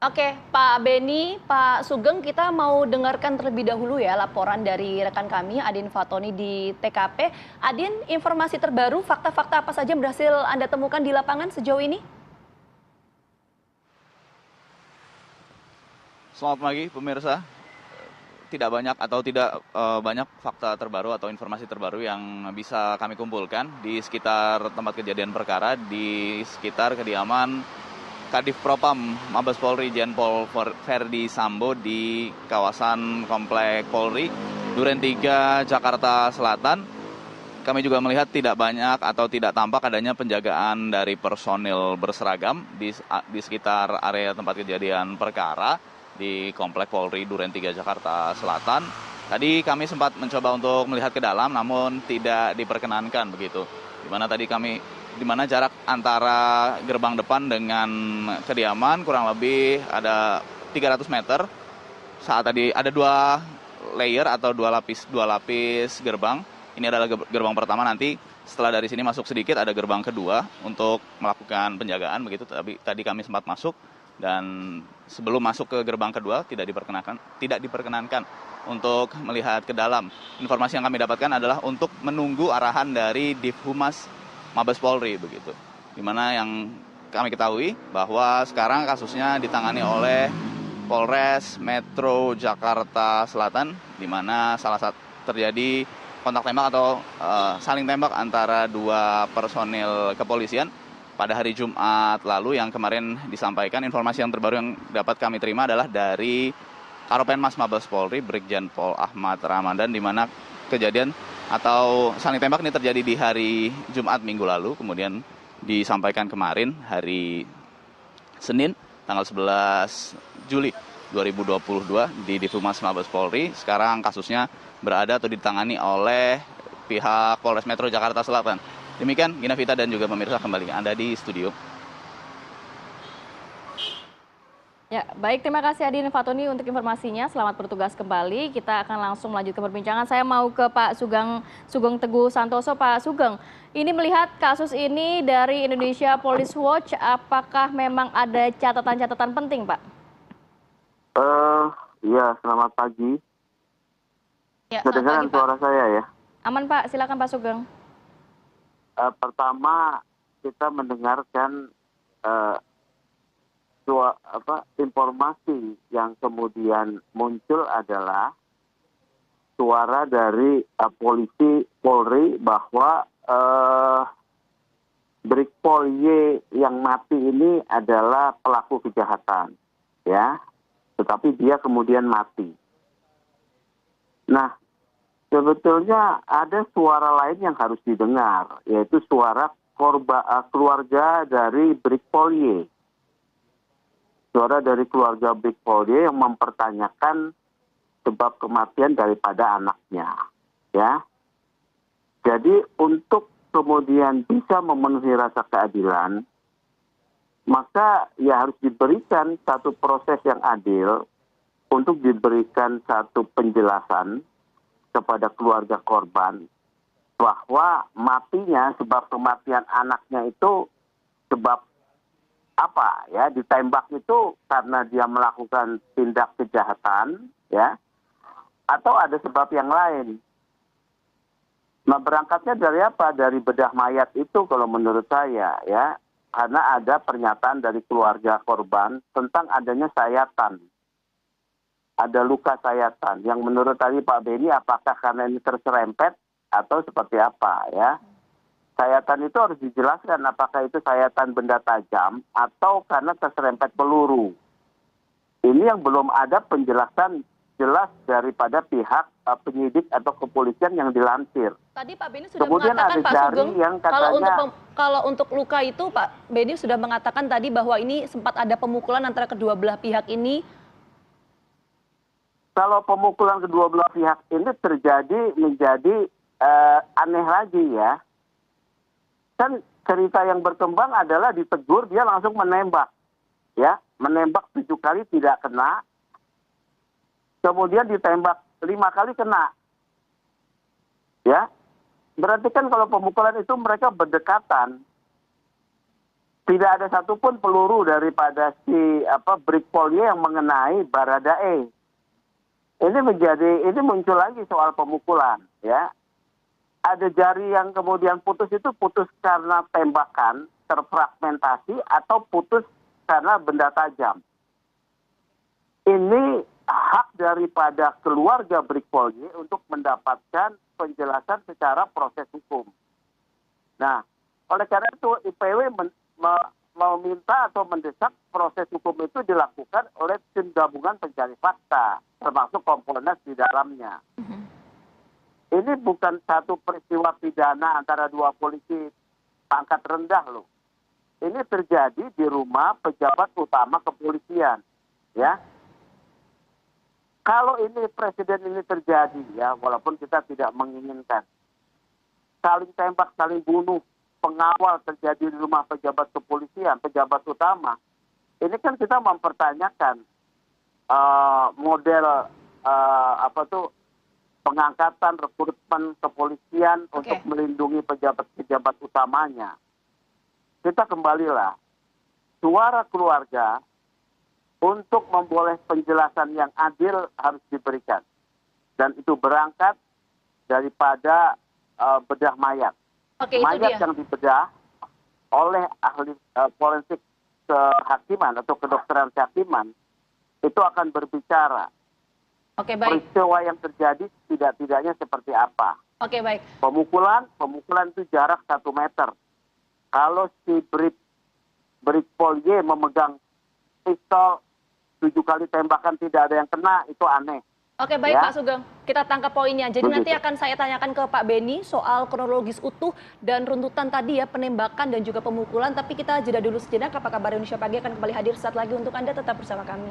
Oke, Pak Beni, Pak Sugeng, kita mau dengarkan terlebih dahulu ya laporan dari rekan kami, Adin Fatoni di TKP. Adin, informasi terbaru, fakta-fakta apa saja yang berhasil Anda temukan di lapangan sejauh ini? Selamat pagi pemirsa. Tidak banyak atau tidak banyak fakta terbaru atau informasi terbaru yang bisa kami kumpulkan di sekitar tempat kejadian perkara, di sekitar kediaman Kadif Propam Mabes Polri Jenpol Verdi Sambo di kawasan Komplek Polri Duren 3 Jakarta Selatan. Kami juga melihat tidak banyak atau tidak tampak adanya penjagaan dari personil berseragam di sekitar area tempat kejadian perkara di Komplek Polri Duren 3 Jakarta Selatan. Tadi kami sempat mencoba untuk melihat ke dalam namun tidak diperkenankan begitu. Di mana jarak antara gerbang depan dengan kediaman kurang lebih ada 300 meter. Saat tadi ada dua layer atau dua lapis gerbang. Ini adalah gerbang pertama, nanti setelah dari sini masuk sedikit ada gerbang kedua untuk melakukan penjagaan begitu. Tapi tadi kami sempat masuk dan sebelum masuk ke gerbang kedua tidak diperkenankan untuk melihat ke dalam. Informasi yang kami dapatkan adalah untuk menunggu arahan dari Divhumas Mabes Polri begitu. Di mana yang kami ketahui bahwa sekarang kasusnya ditangani oleh Polres Metro Jakarta Selatan, di mana terjadi kontak tembak atau saling tembak antara dua personil kepolisian pada hari Jumat lalu. Yang kemarin disampaikan, informasi yang terbaru yang dapat kami terima adalah dari Karopenmas Mabes Polri Brigjen Pol Ahmad Ramadan, di mana kejadian atau saling tembak ini terjadi di hari Jumat minggu lalu, kemudian disampaikan kemarin hari Senin tanggal 11 Juli 2022 di Divhumas Mabes Polri. Sekarang kasusnya berada atau ditangani oleh pihak Polres Metro Jakarta Selatan. Demikian Gina Vita dan juga pemirsa, kembali ke Anda di studio. Ya, baik, terima kasih Adin Fatoni untuk informasinya. Selamat bertugas kembali. Kita akan langsung melanjutkan perbincangan. Saya mau ke Pak Sugeng Teguh Santoso. Pak Sugeng, ini melihat kasus ini dari Indonesia Police Watch, apakah memang ada catatan-catatan penting, Pak? Ya, selamat pagi. Ya, selamat Kedengaran pagi, Pak. suara saya ya? Aman, Pak. Silakan, Pak Sugeng. Pertama, kita mendengarkan informasi yang kemudian muncul adalah suara dari polisi Polri bahwa Brigpol Y yang mati ini adalah pelaku kejahatan, ya. Tetapi dia kemudian mati. Nah, sebetulnya ada suara lain yang harus didengar, yaitu suara keluarga dari Brigpol Y. Suara dari keluarga Brigpol Y yang mempertanyakan sebab kematian daripada anaknya, ya. Jadi untuk kemudian bisa memenuhi rasa keadilan, maka ya harus diberikan satu proses yang adil untuk diberikan satu penjelasan kepada keluarga korban bahwa matinya, sebab kematian anaknya itu sebab apa, ya, ditembak itu karena dia melakukan tindak kejahatan, ya, atau ada sebab yang lain. Nah, berangkatnya dari apa? Dari bedah mayat itu kalau menurut saya, ya, karena ada pernyataan dari keluarga korban tentang adanya sayatan. Ada luka sayatan yang menurut tadi Pak Beni, apakah karena ini terserempet atau seperti apa, ya. Sayatan itu harus dijelaskan apakah itu sayatan benda tajam atau karena terserempet peluru. Ini yang belum ada penjelasan jelas daripada pihak penyidik atau kepolisian yang dilansir. Tadi Pak Beni sudah Kemudian mengatakan, ada Pak jari Sugeng, yang katanya, kalau untuk luka itu Pak Beni sudah mengatakan tadi bahwa ini sempat ada pemukulan antara kedua belah pihak ini. kalau pemukulan kedua belah pihak ini terjadi menjadi aneh lagi, ya. Kan cerita yang berkembang adalah ditegur dia langsung menembak, ya, menembak 7 kali tidak kena, kemudian ditembak 5 kali kena, ya. Berarti kan kalau pemukulan itu mereka berdekatan, Tidak ada satupun peluru daripada si Brigpol Y yang mengenai Baradae. Ini muncul lagi soal pemukulan, ya. Ada jari yang kemudian putus itu putus karena tembakan, terfragmentasi, atau putus karena benda tajam. Ini hak daripada keluarga Brigpol Y untuk mendapatkan penjelasan secara proses hukum. Nah, oleh karena itu IPW meminta atau mendesak proses hukum itu dilakukan oleh tim gabungan pencari fakta, termasuk Kompolnas di dalamnya. Ini bukan satu peristiwa pidana antara dua polisi pangkat rendah loh. Ini terjadi di rumah pejabat utama kepolisian, ya. Kalau ini presiden ini terjadi, ya, walaupun kita tidak menginginkan, saling tembak, saling bunuh, pengawal terjadi di rumah pejabat kepolisian, pejabat utama. Ini kan kita mempertanyakan model pengangkatan rekrutmen kepolisian untuk melindungi pejabat-pejabat utamanya. Kita kembalilah, suara keluarga untuk memboleh penjelasan yang adil harus diberikan. Dan itu berangkat daripada bedah mayat. Mayat yang dibedah oleh ahli forensik kehakiman atau kedokteran kehakiman itu akan berbicara. Oke, baik. Peristiwa yang terjadi tidak-tidaknya seperti apa. Oke, baik. Pemukulan itu jarak 1 meter. Kalau si Brigpol Y memegang pistol 7 kali tembakan tidak ada yang kena, itu aneh. Oke, baik, ya? Pak Sugeng. Kita tangkap poinnya. Jadi nanti akan saya tanyakan ke Pak Beni soal kronologis utuh dan runtutan tadi ya, penembakan dan juga pemukulan. Tapi kita jeda dulu sejenak. Apa kabar Indonesia Pagi akan kembali hadir saat lagi untuk Anda, tetap bersama kami.